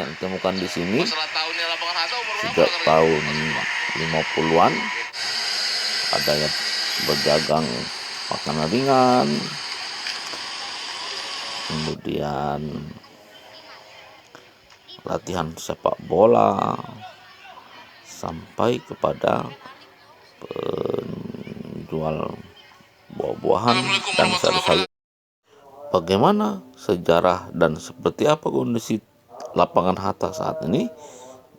banyak ditemukan di sini sejak tahun 50-an. Ada yang berdagang makanan ringan, kemudian latihan sepak bola, sampai kepada penjual buah-buahan dan sayur-sayur. Bagaimana sejarah dan seperti apa kondisi lapangan Hatta saat ini?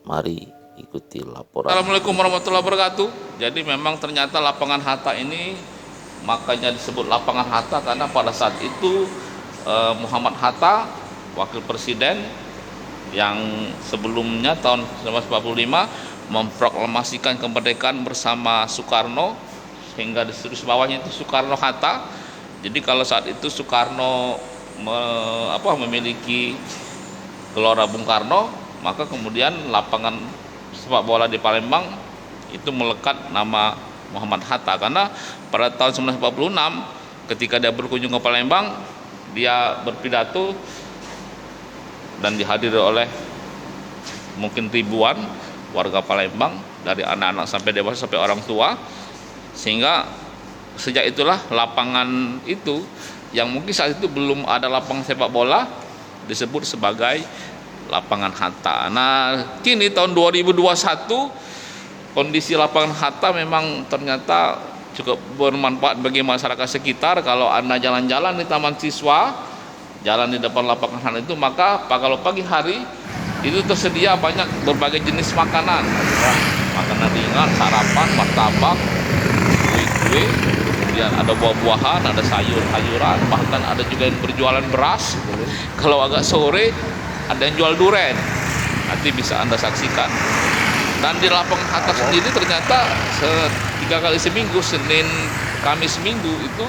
Mari ikuti laporan. Assalamualaikum warahmatullahi wabarakatuh. Jadi memang ternyata lapangan Hatta ini makanya disebut lapangan Hatta karena pada saat itu Muhammad Hatta, wakil presiden yang sebelumnya tahun 1945 memproklamasikan kemerdekaan bersama Soekarno, sehingga di bawahnya itu Soekarno Hatta. Jadi kalau saat itu Soekarno memiliki Gelora Bung Karno, maka kemudian lapangan sepak bola di Palembang itu melekat nama Muhammad Hatta, karena pada tahun 1946 ketika dia berkunjung ke Palembang, dia berpidato dan dihadiri oleh mungkin ribuan warga Palembang, dari anak-anak sampai dewasa sampai orang tua, sehingga sejak itulah lapangan itu, yang mungkin saat itu belum ada lapangan sepak bola, disebut sebagai lapangan Hatta. Nah, kini tahun 2021 kondisi lapangan Hatta memang ternyata cukup bermanfaat bagi masyarakat sekitar. Kalau Anda jalan-jalan di Taman Siswa, jalan di depan lapangan Hatta itu, maka kalau pagi hari itu tersedia banyak berbagai jenis makanan. Makanan ringan, sarapan, martabak, kue-kue, kemudian ada buah-buahan, ada sayur-sayuran, bahkan ada juga yang berjualan beras. Kalau agak sore ada yang jual duren, nanti bisa Anda saksikan. Dan di lapangan Hatta sendiri ternyata 3 kali seminggu, Senin, Kamis, Minggu itu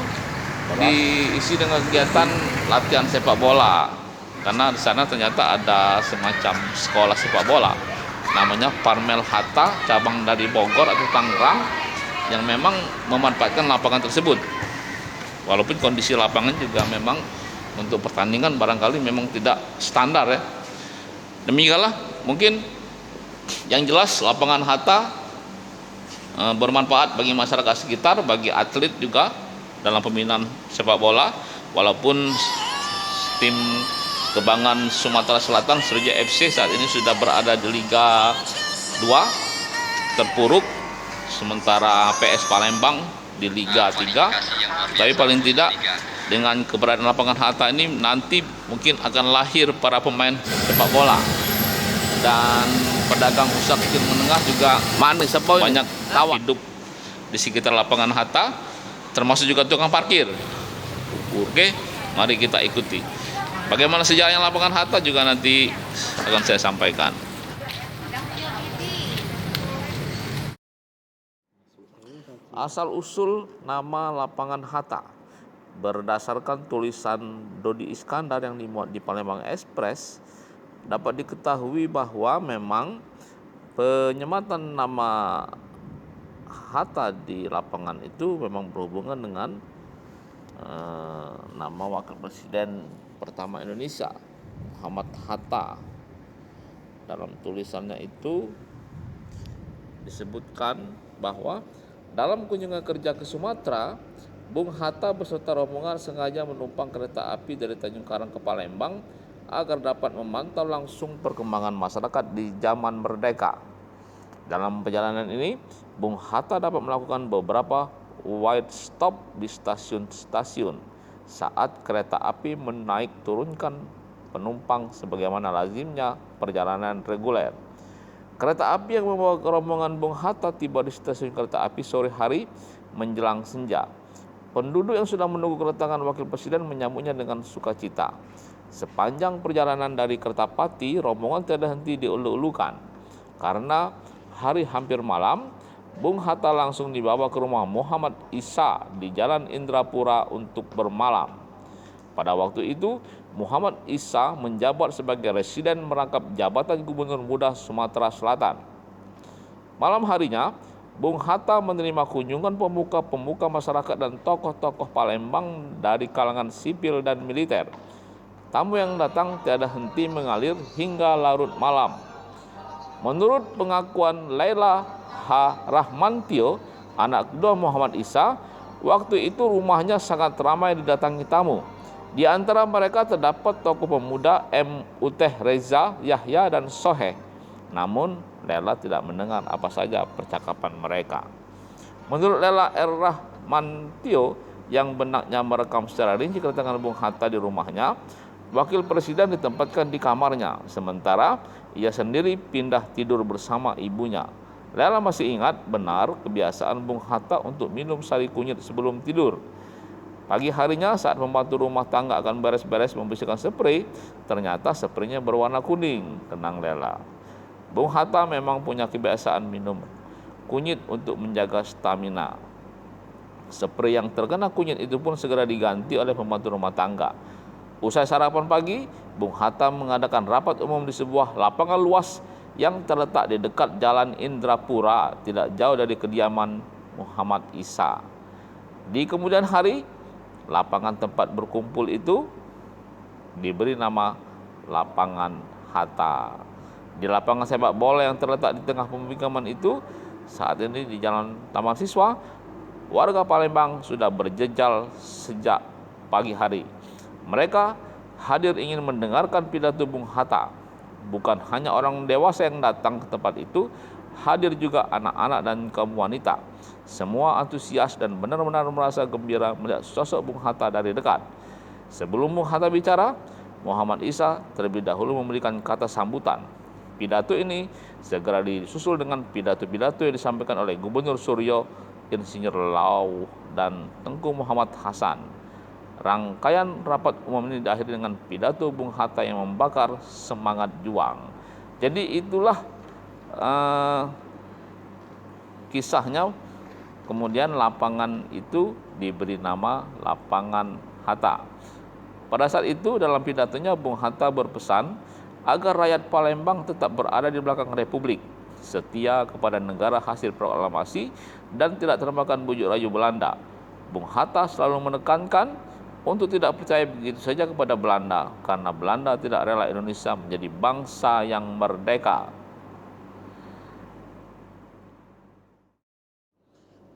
diisi dengan kegiatan latihan sepak bola, karena di sana ternyata ada semacam sekolah sepak bola namanya Parmel Hatta, cabang dari Bogor atau Tangerang, yang memang memanfaatkan lapangan tersebut. Walaupun kondisi lapangan juga memang untuk pertandingan barangkali memang tidak standar ya. Demikianlah mungkin yang jelas lapangan Hatta bermanfaat bagi masyarakat sekitar, bagi atlet juga dalam pembinaan sepak bola. Walaupun tim Kebanggaan Sumatera Selatan Sriwijaya FC saat ini sudah berada di Liga 2 terpuruk, sementara PS Palembang di Liga 3. Tapi paling tidak dengan keberadaan lapangan Hatta ini nanti mungkin akan lahir para pemain sepak bola, dan pedagang usaha kecil menengah juga banyak tawa hidup di sekitar lapangan Hatta, termasuk juga tukang parkir. Oke, mari kita ikuti bagaimana sejarahnya lapangan Hatta, juga nanti akan saya sampaikan. Asal-usul nama lapangan Hatta berdasarkan tulisan Dodi Iskandar yang dimuat di Palembang Express, dapat diketahui bahwa memang penyematan nama Hatta di lapangan itu memang berhubungan dengan nama wakil presiden pertama Indonesia, Muhammad Hatta. Dalam tulisannya itu disebutkan bahwa dalam kunjungan kerja ke Sumatera, Bung Hatta beserta rombongan sengaja menumpang kereta api dari Tanjung Karang ke Palembang agar dapat memantau langsung perkembangan masyarakat di zaman merdeka. Dalam perjalanan ini, Bung Hatta dapat melakukan beberapa wide stop di stasiun-stasiun saat kereta api menaik turunkan penumpang sebagaimana lazimnya perjalanan reguler. Kereta api yang membawa rombongan Bung Hatta tiba di stasiun kereta api sore hari menjelang senja. Penduduk yang sudah menunggu kedatangan wakil presiden menyambutnya dengan sukacita. Sepanjang perjalanan dari Kertapati, rombongan tidak henti diulu-ulukan. Karena hari hampir malam, Bung Hatta langsung dibawa ke rumah Muhammad Isa di Jalan Indrapura untuk bermalam. Pada waktu itu, Muhammad Isa menjabat sebagai residen merangkap jabatan Gubernur Muda Sumatera Selatan. Malam harinya, Bung Hatta menerima kunjungan pemuka-pemuka masyarakat dan tokoh-tokoh Palembang dari kalangan sipil dan militer. Tamu yang datang tiada henti mengalir hingga larut malam. Menurut pengakuan Laila H. Rahmantio, anak kedua Muhammad Isa, waktu itu rumahnya sangat ramai didatangi tamu. Di antara mereka terdapat tokoh pemuda M. Uteh Reza, Yahya, dan Soheh. Namun Laila tidak mendengar apa saja percakapan mereka. Menurut Laila R. Rahmantio, yang benaknya merekam secara rinci kedatangan Bung Hatta di rumahnya, wakil presiden ditempatkan di kamarnya, sementara ia sendiri pindah tidur bersama ibunya. Laila masih ingat benar kebiasaan Bung Hatta untuk minum sari kunyit sebelum tidur. Pagi harinya saat pembantu rumah tangga akan beres-beres membersihkan sprei, ternyata spreinya berwarna kuning, tenang Laila. Bung Hatta memang punya kebiasaan minum kunyit untuk menjaga stamina. Sprei yang terkena kunyit itu pun segera diganti oleh pembantu rumah tangga. Usai sarapan pagi, Bung Hatta mengadakan rapat umum di sebuah lapangan luas yang terletak di dekat Jalan Indrapura, tidak jauh dari kediaman Muhammad Isa. Di kemudian hari, lapangan tempat berkumpul itu diberi nama Lapangan Hatta. Di lapangan sepak bola yang terletak di tengah pemakaman itu, saat ini di Jalan Taman Siswa, warga Palembang sudah berjejal sejak pagi hari. Mereka hadir ingin mendengarkan pidato Bung Hatta. Bukan hanya orang dewasa yang datang ke tempat itu, hadir juga anak-anak dan kaum wanita. Semua antusias dan benar-benar merasa gembira melihat sosok Bung Hatta dari dekat. Sebelum Bung Hatta bicara, Muhammad Isa terlebih dahulu memberikan kata sambutan. Pidato ini segera disusul dengan pidato-pidato yang disampaikan oleh Gubernur Suryo, Insinyur Lau, dan Tengku Muhammad Hasan. Rangkaian rapat umum ini diakhiri dengan pidato Bung Hatta yang membakar semangat juang. Jadi itulah kisahnya. Kemudian lapangan itu diberi nama Lapangan Hatta. Pada saat itu dalam pidatonya Bung Hatta berpesan agar rakyat Palembang tetap berada di belakang Republik, setia kepada negara hasil proklamasi, dan tidak termakan bujuk rayu Belanda. Bung Hatta selalu menekankan untuk tidak percaya begitu saja kepada Belanda, karena Belanda tidak rela Indonesia menjadi bangsa yang merdeka.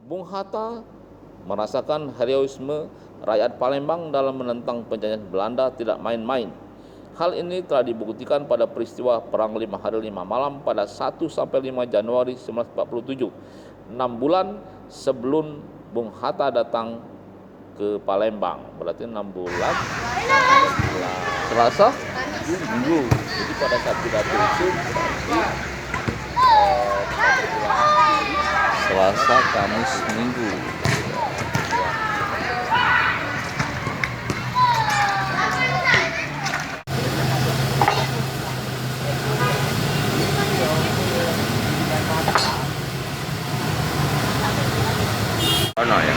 Bung Hatta merasakan heroisme rakyat Palembang dalam menentang penjajahan Belanda tidak main-main. Hal ini telah dibuktikan pada peristiwa Perang 5 Hari 5 Malam pada 1-5 Januari 1947, 6 bulan sebelum Bung Hatta datang ke Palembang. Berarti 6 bulan Selasa Minggu. Jadi pada saat pidato itu berarti Selasa, Kamis, Minggu. Ya.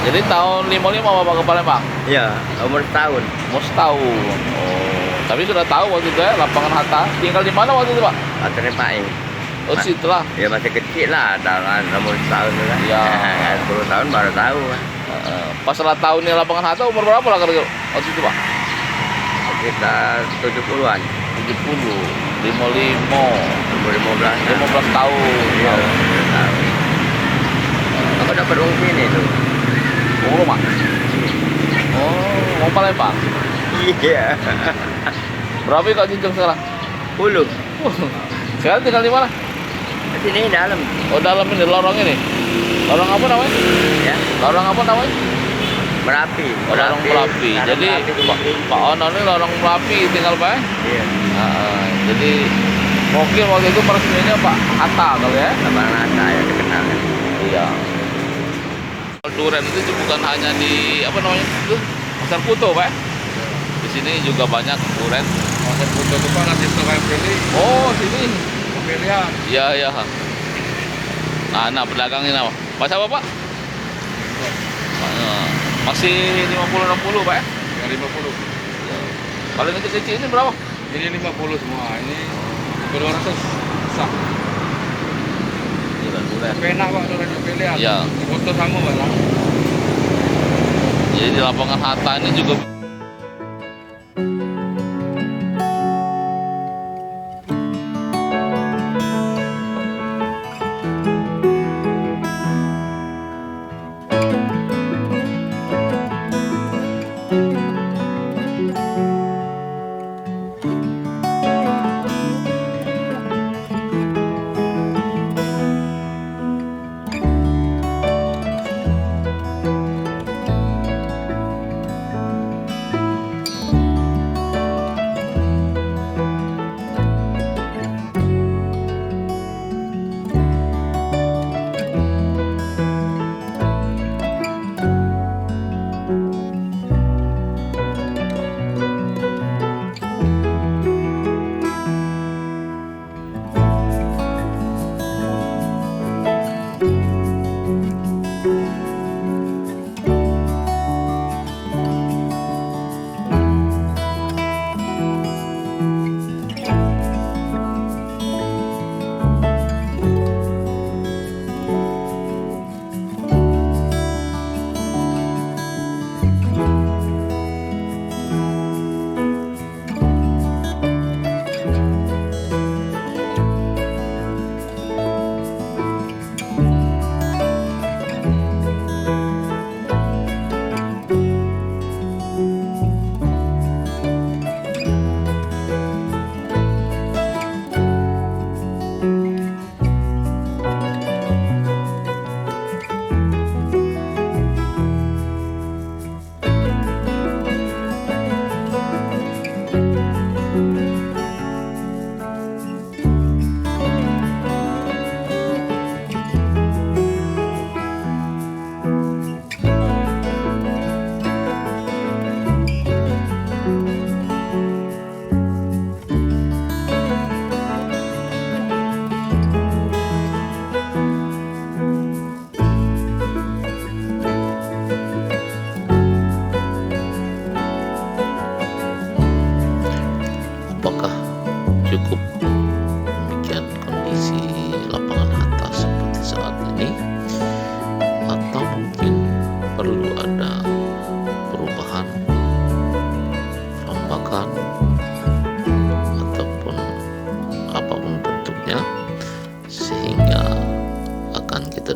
Jadi tahun 55 Bapak ke Palembang? Iya, umur setahun. Mau setahun. Oh, tapi sudah tahu waktu itu ya Lapangan Hatta. Tinggal di mana waktu itu Pak? Terpaing. Oh, situ lah. Ya masih kecil lah, tahun umur setahun kan. Ya. 10 tahun baru tahu kan. Pas setelah tahun ini Lapangan Hatta umur berapa lah waktu itu Pak? Sekitar 70-an. 70, 55, Umur 15. 15 tahun. Iya, 15 tahun. Aku dapat uang sini tuh. Oh, rumah. Oh, mau Palembang. Iya. Berapa Kak Cincong sekarang? 10. Sekarang tinggal di mana? Di sini dalam. Oh, dalam ini lorong ini. Lorong apa namanya? Ya, Lorong apa namanya? Merapi. Oh, lorong Merapi. Jadi Pak Ono ini lorong Merapi tinggal Pak. Iya. Jadi mungkin waktu itu peresmiannya Pak Hatta kali ya. Lapangan Hatta ya terkenal kan. Iya. Duren itu bukan hanya di apa namanya itu Pasar Kuto Pak. Di sini juga banyak duren. Pasar Kuto itu kan nanti setelah pilih Oh, sini. pilihan. Iya, iya. Nah, pedagang ini apa? Masa apa, Pak? Masih 50-60, Pak ya? Yang 50. Kalau yang kecil ini berapa? Ini 50 semua. Ini kedua rasa sah. Duren. Enak Pak, duren pilihan. Iya. Foto sama Pak lah. Jadi di Lapangan Hatta ini juga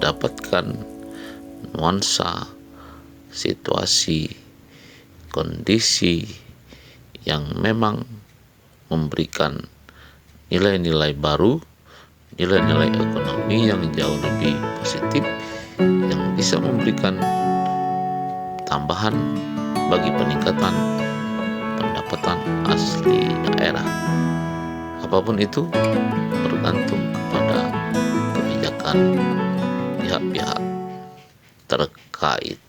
mendapatkan nuansa, situasi, kondisi yang memang memberikan nilai-nilai baru, nilai-nilai ekonomi yang jauh lebih positif, yang bisa memberikan tambahan bagi peningkatan pendapatan asli daerah. Apapun itu bergantung pada kebijakan pihak-pihak terkait.